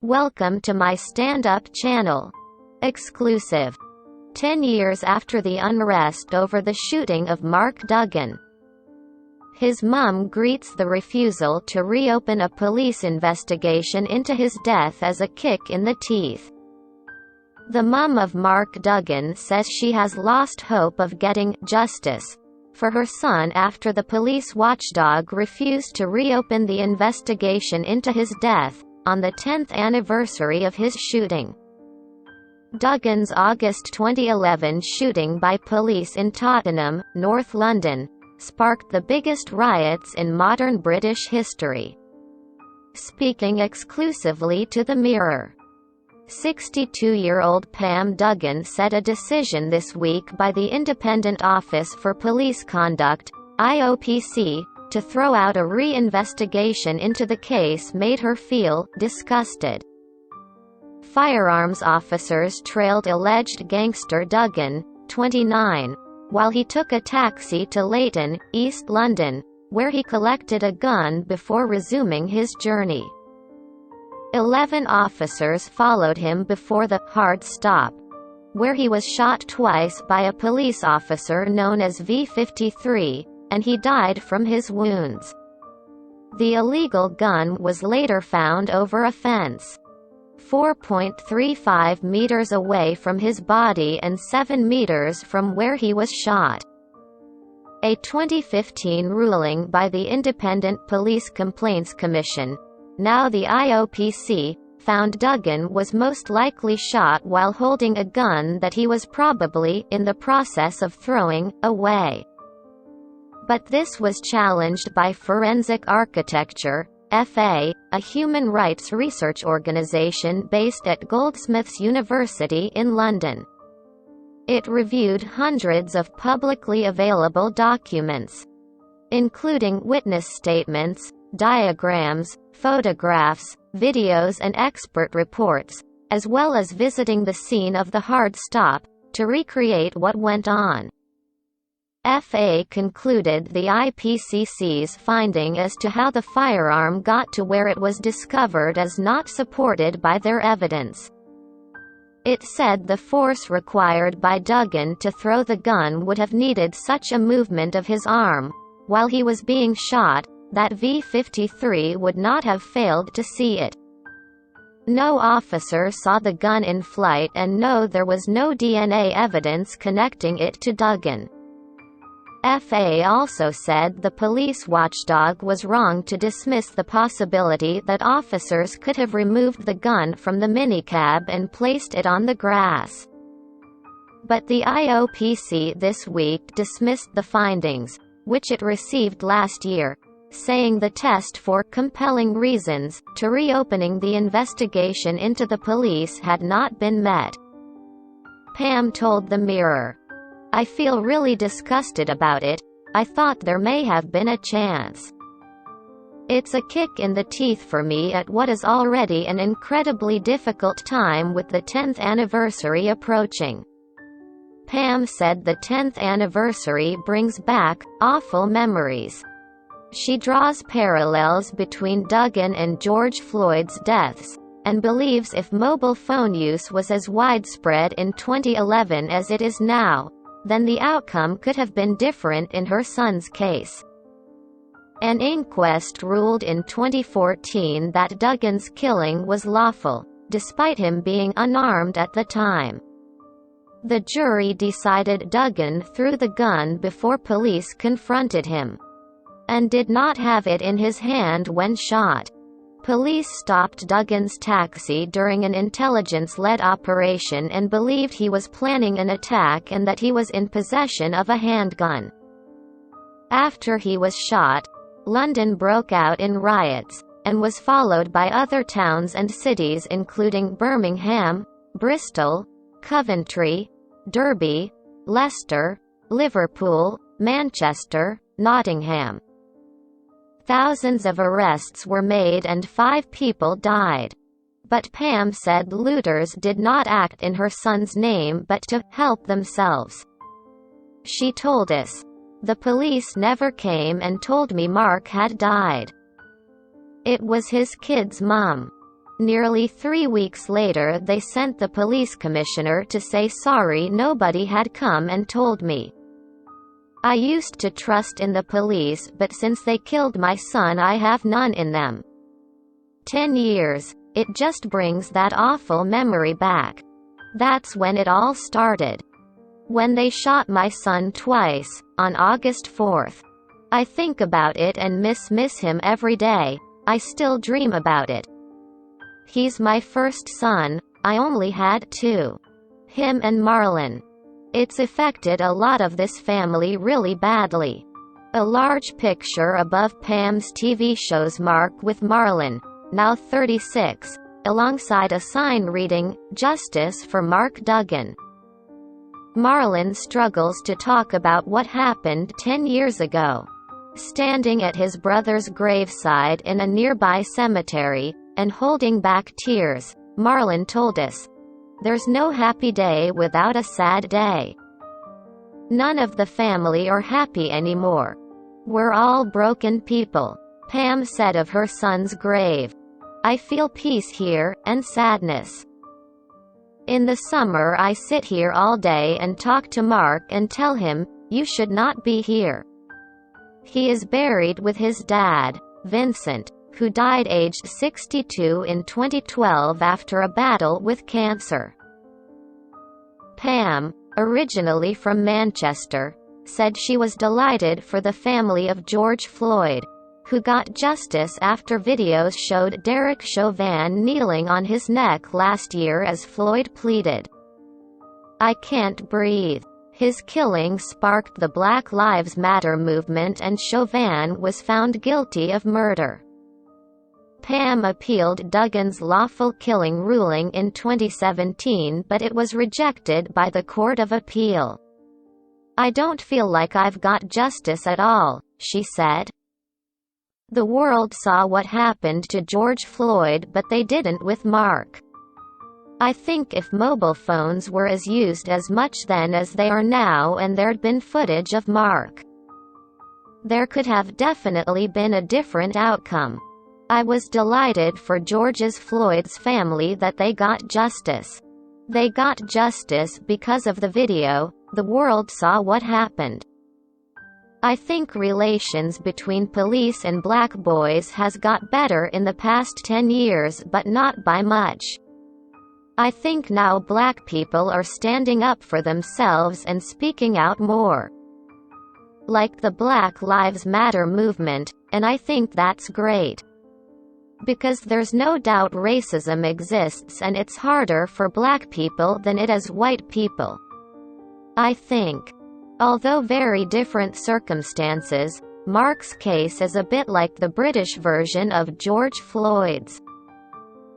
Welcome to my stand-up channel. Exclusive. 10 years after the unrest over the shooting of Mark Duggan. His mum greets the refusal to reopen a police investigation into his death as a kick in the teeth. The mum of Mark Duggan says she has lost hope of getting justice for her son after the police watchdog refused to reopen the investigation into his death on the 10th anniversary of his shooting. Duggan's August 2011 shooting by police in Tottenham, North London, sparked the biggest riots in modern British history. Speaking exclusively to the Mirror, 62-year-old Pam Duggan said a decision this week by the Independent Office for Police Conduct, IOPC, to throw out a re-investigation into the case made her feel disgusted. Firearms officers trailed alleged gangster Duggan, 29, while he took a taxi to Leighton, East London, where he collected a gun before resuming his journey. 11 officers followed him before the hard stop, where he was shot twice by a police officer known as V53, and he died from his wounds. The illegal gun was later found over a fence, 4.35 meters away from his body and 7 meters from where he was shot. A 2015 ruling by the Independent Police Complaints Commission, now the IOPC, found Duggan was most likely shot while holding a gun that he was probably in the process of throwing away. But this was challenged by Forensic Architecture, FA, a human rights research organization based at Goldsmiths University in London. It reviewed hundreds of publicly available documents, including witness statements, diagrams, photographs, videos and expert reports, as well as visiting the scene of the hard stop, to recreate what went on. FA concluded the IPCC's finding as to how the firearm got to where it was discovered as not supported by their evidence. It said the force required by Duggan to throw the gun would have needed such a movement of his arm, while he was being shot, that V53 would not have failed to see it. No officer saw the gun in flight and no, there was no DNA evidence connecting it to Duggan. FA also said the police watchdog was wrong to dismiss the possibility that officers could have removed the gun from the minicab and placed it on the grass. But the IOPC this week dismissed the findings, which it received last year, saying the test for compelling reasons to reopening the investigation into the police had not been met. Pam told the Mirror, "I feel really disgusted about it. I thought there may have been a chance. It's a kick in the teeth for me at what is already an incredibly difficult time with the 10th anniversary approaching." Pam said the 10th anniversary brings back awful memories. She draws parallels between Duggan and George Floyd's deaths, and believes if mobile phone use was as widespread in 2011 as it is now, then the outcome could have been different in her son's case. An inquest ruled in 2014 that Duggan's killing was lawful, despite him being unarmed at the time. The jury decided Duggan threw the gun before police confronted him, and did not have it in his hand when shot. Police stopped Duggan's taxi during an intelligence-led operation and believed he was planning an attack and that he was in possession of a handgun. After he was shot, London broke out in riots, and was followed by other towns and cities including Birmingham, Bristol, Coventry, Derby, Leicester, Liverpool, Manchester, Nottingham. Thousands of arrests were made and 5 people died. But Pam said looters did not act in her son's name but to help themselves. She told us, "The police never came and told me Mark had died. It was his kid's mum. Nearly 3 weeks later they sent the police commissioner to say sorry nobody had come and told me. I used to trust in the police, but since they killed my son I have none in them. 10 years. It just brings that awful memory back. That's when it all started. When they shot my son twice, on August 4th. I think about it and miss him every day. I still dream about it. He's my first son, I only had 2. Him and Marlon. It's affected a lot of this family really badly. A large picture above Pam's TV shows Mark with Marlon, now 36, alongside a sign reading, "Justice for Mark Duggan." Marlon struggles to talk about what happened 10 years ago. Standing at his brother's graveside in a nearby cemetery, and holding back tears, Marlon told us, "There's no happy day without a sad day. None of the family are happy anymore. We're all broken people." Pam said of her son's grave, "I feel peace here, and sadness. In the summer I sit here all day and talk to Mark and tell him, you should not be here." He is buried with his dad, Vincent, who died aged 62 in 2012 after a battle with cancer. Pam, originally from Manchester, said she was delighted for the family of George Floyd, who got justice after videos showed Derek Chauvin kneeling on his neck last year as Floyd pleaded, "I can't breathe." His killing sparked the Black Lives Matter movement and Chauvin was found guilty of murder. Pam appealed Duggan's lawful killing ruling in 2017 but it was rejected by the Court of Appeal. "I don't feel like I've got justice at all," she said. "The world saw what happened to George Floyd but they didn't with Mark. I think if mobile phones were as used as much then as they are now and there'd been footage of Mark, there could have definitely been a different outcome. I was delighted for George's Floyd's family that they got justice. They got justice because of the video, the world saw what happened. I think relations between police and black boys has got better in the past 10 years but not by much. I think now black people are standing up for themselves and speaking out more. Like the Black Lives Matter movement, and I think that's great. Because there's no doubt racism exists and it's harder for black people than it is white people. I think. Although very different circumstances, Mark's case is a bit like the British version of George Floyd's.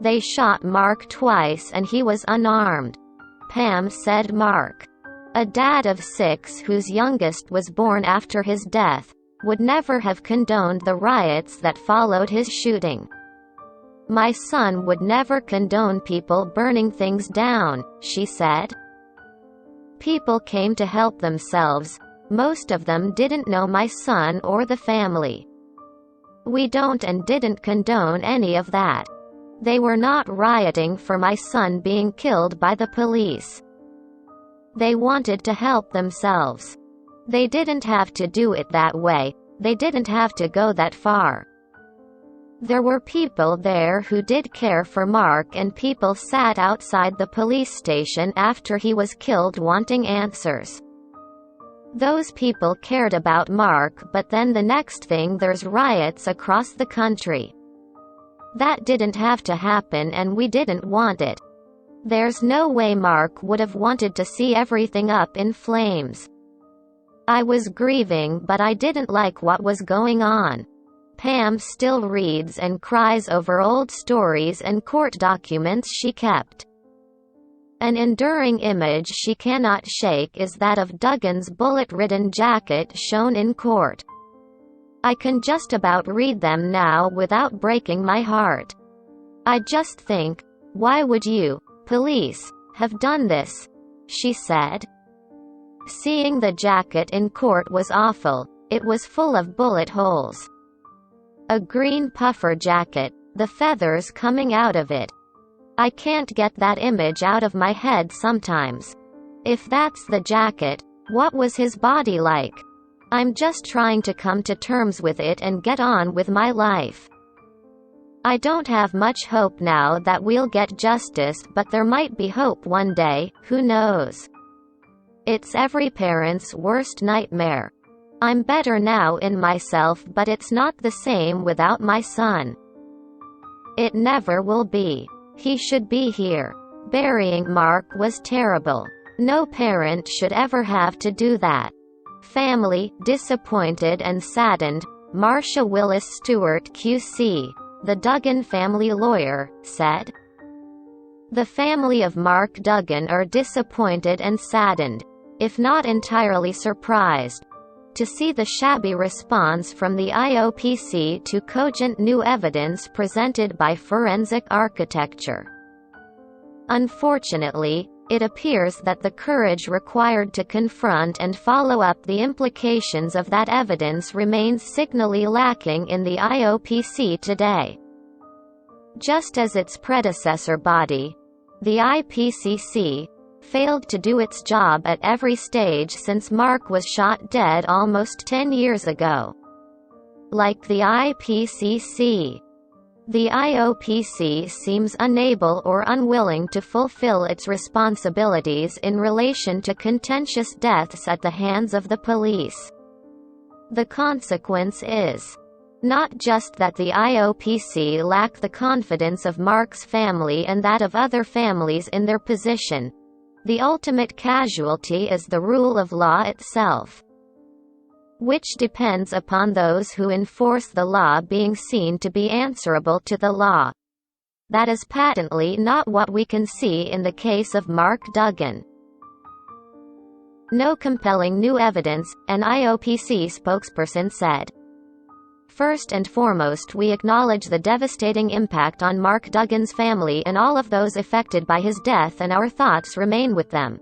They shot Mark twice and he was unarmed. Pam said Mark, a dad of 6 whose youngest was born after his death, would never have condoned the riots that followed his shooting. My son would never condone people burning things down, she said. People came to help themselves. Most of them didn't know my son or the family. We don't and didn't condone any of that. They were not rioting for my son being killed by the police. They wanted to help themselves. They didn't have to do it that way. They didn't have to go that far. There were people there who did care for Mark and people sat outside the police station after he was killed wanting answers. Those people cared about Mark but then the next thing there's riots across the country. That didn't have to happen and we didn't want it. There's no way Mark would have wanted to see everything up in flames. I was grieving but I didn't like what was going on. Pam still reads and cries over old stories and court documents she kept. An enduring image she cannot shake is that of Duggan's bullet-ridden jacket shown in court. I can just about read them now without breaking my heart. I just think, why would you, police, have done this? She said. Seeing the jacket in court was awful. It was full of bullet holes. A green puffer jacket, The feathers coming out of it. I can't get that image out of my head sometimes. If that's the jacket, what was his body like? I'm just trying to come to terms with it and get on with my life. I don't have much hope now that we'll get justice, but there might be hope one day, who knows? It's every parent's worst nightmare. I'm better now in myself, but it's not the same without my son. It never will be. He should be here. Burying Mark was terrible. No parent should ever have to do that. Family, disappointed and saddened, Marcia Willis Stewart QC, the Duggan family lawyer, said. The family of Mark Duggan are disappointed and saddened, if not entirely surprised, to see the shabby response from the IOPC to cogent new evidence presented by forensic architecture. Unfortunately, it appears that the courage required to confront and follow up the implications of that evidence remains signally lacking in the IOPC today. Just as its predecessor body, the IPCC, failed to do its job at every stage since Mark was shot dead almost 10 years ago. Like the IPCC, the IOPC seems unable or unwilling to fulfill its responsibilities in relation to contentious deaths at the hands of the police. The consequence is not just that the IOPC lack the confidence of Mark's family and that of other families in their position. The ultimate casualty is the rule of law itself, which depends upon those who enforce the law being seen to be answerable to the law. That is patently not what we can see in the case of Mark Duggan. No compelling new evidence, an IOPC spokesperson said. First and foremost, we acknowledge the devastating impact on Mark Duggan's family and all of those affected by his death, and our thoughts remain with them.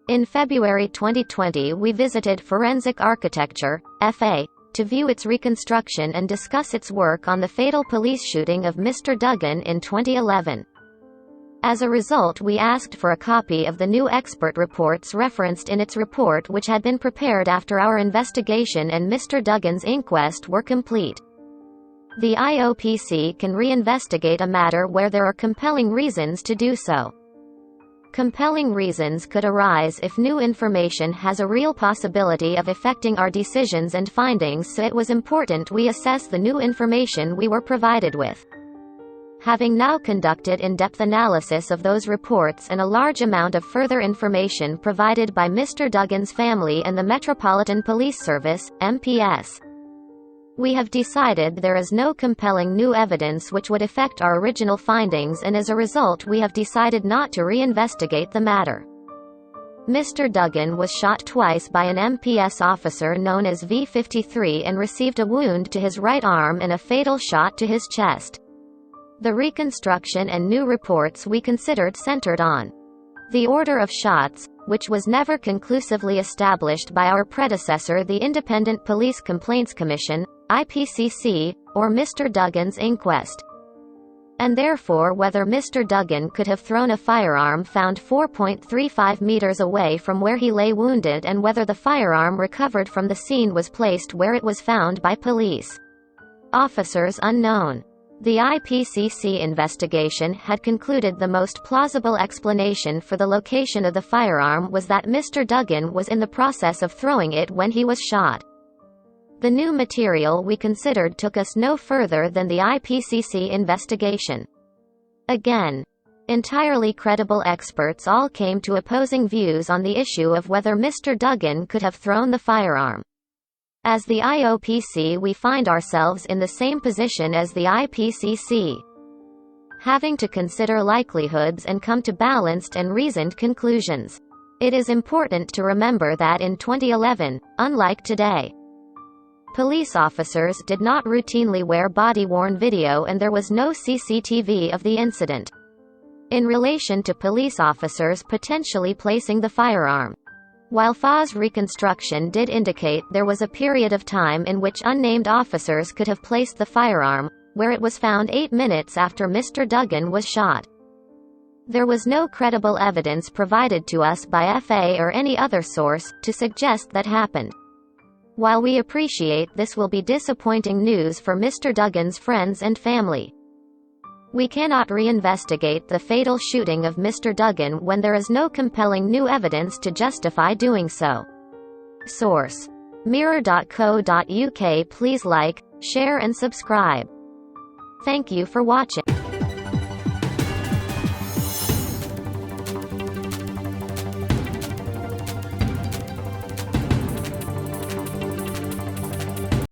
In February 2020, we visited Forensic Architecture, FA, to view its reconstruction and discuss its work on the fatal police shooting of Mr. Duggan in 2011. As a result, we asked for a copy of the new expert reports referenced in its report, which had been prepared after our investigation and Mr. Duggan's inquest were complete. The IOPC can reinvestigate a matter where there are compelling reasons to do so. Compelling reasons could arise if new information has a real possibility of affecting our decisions and findings, so it was important we assess the new information we were provided with. Having now conducted in-depth analysis of those reports and a large amount of further information provided by Mr. Duggan's family and the Metropolitan Police Service, MPS, we have decided there is no compelling new evidence which would affect our original findings, and as a result we have decided not to reinvestigate the matter. Mr. Duggan was shot twice by an MPS officer known as V53 and received a wound to his right arm and a fatal shot to his chest. The reconstruction and new reports we considered centered on the order of shots, which was never conclusively established by our predecessor, the Independent Police Complaints Commission, IPCC, or Mr. Duggan's inquest, and therefore whether Mr. Duggan could have thrown a firearm found 4.35 meters away from where he lay wounded, and whether the firearm recovered from the scene was placed where it was found by police officers unknown. The IPCC investigation had concluded the most plausible explanation for the location of the firearm was that Mr. Duggan was in the process of throwing it when he was shot. The new material we considered took us no further than the IPCC investigation. Again, entirely credible experts all came to opposing views on the issue of whether Mr. Duggan could have thrown the firearm. As the IOPC, we find ourselves in the same position as the IPCC, having to consider likelihoods and come to balanced and reasoned conclusions. It is important to remember that in 2011, unlike today, police officers did not routinely wear body-worn video and there was no CCTV of the incident in relation to police officers potentially placing the firearm. While FA's reconstruction did indicate there was a period of time in which unnamed officers could have placed the firearm, where it was found 8 minutes after Mr. Duggan was shot. There was no credible evidence provided to us by FA or any other source to suggest that happened. While we appreciate this will be disappointing news for Mr. Duggan's friends and family, we cannot reinvestigate the fatal shooting of Mr. Duggan when there is no compelling new evidence to justify doing so. Source: mirror.co.uk. Please like, share and subscribe. Thank you for watching.